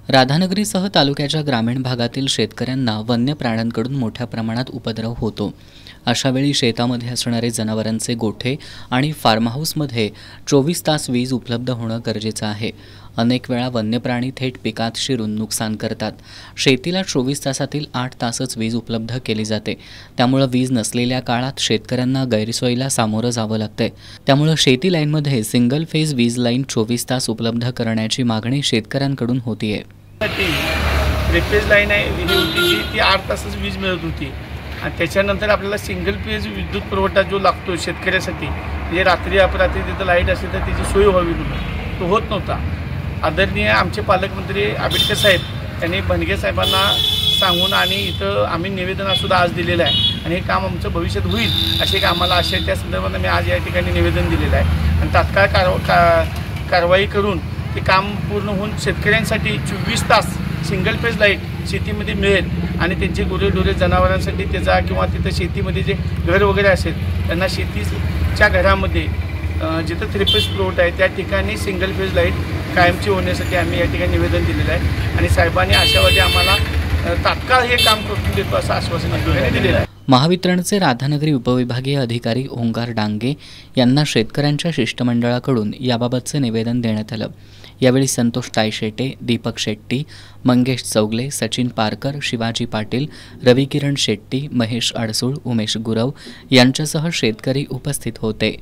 राधानगरीसह तालुक्याच्या ग्रामीण भागातील शेतकऱ्यांना वन्य प्राण्यांकडून मोठ्या प्रमाणात उपद्रव होतो। अशावेळी शेतामध्ये असणारे जनावरांचे गोठे आणि फार्म हाऊसमध्ये 24 तास वीज उपलब्ध होणं गरजेचं आहे। अनेक वेळा वन्य प्राणी थेट पिकात शिरून नुकसान करतात। शेतीला 24 तासातील 8 तासच वीज उपलब्ध केली जाते। त्यामुळे वीज नसलेल्या काळात शेतकऱ्यांना गैरसोयीला सामोरं जावं लागतंय। त्यामुळे शेती लाईनमध्ये सिंगल फेज वीज लाईन 24 तास उपलब्ध करण्याची मागणी शेतकऱ्यांकडून होतीये। थ्री-फेज लाईन आहे ही होती ती 8 तासच वीज मिळत होती आणि त्याच्यानंतर आपल्याला सिंगल फेज विद्युत पुरवठा जो लागतो शेतकऱ्यासाठी, म्हणजे रात्री अपरात्री तिथं लाईट असेल तर त्याची सोय व्हावी म्हणून तो होत नव्हता। आदरणीय आमचे पालकमंत्री आंबेडकर साहेब यांनी भणगे साहेबांना सांगून आणि इथं आम्ही निवेदनसुद्धा आज दिलेलं आहे आणि हे काम आमचं भविष्यात होईल असे एक आम्हाला आशय त्या संदर्भात मी आज या ठिकाणी निवेदन दिलेलं आहे आणि तात्काळ कारवाई करून ते काम पूर्ण होऊन शेतकऱ्यांसाठी 24 तास सिंगल फेज लाईट शेतीमध्ये मिळेल आणि त्यांचे गुरेढोरे जनावरांसाठी त्याचा किंवा तिथं शेतीमध्ये जे घर वगैरे असेल त्यांना शेतीच्या घरामध्ये जिथं थ्री फेज पुरवठा आहे त्या ठिकाणी सिंगल फेज लाईट कायमची होण्यासाठी आम्ही या ठिकाणी निवेदन दिलेलं आहे आणि साहेबांनी आशावादी आम्हाला तात्काळ हे काम करून देतो असं आश्वासन दिलेलं आहे। महावितरणचे राधानगरी उपविभागीय अधिकारी ओंकार डांगे यांना शेतकऱ्यांच्या शिष्टमंडळाकडून याबाबतचे निवेदन देण्यात आलं। यावेळी संतोष तायशेटे, दीपक शेट्टी, मंगेश चौगले, सचिन पारकर, शिवाजी पाटील, रविकिरण शेट्टी, महेश अडसूळ, उमेश गुरव यांच्यासह शेतकरी उपस्थित होते।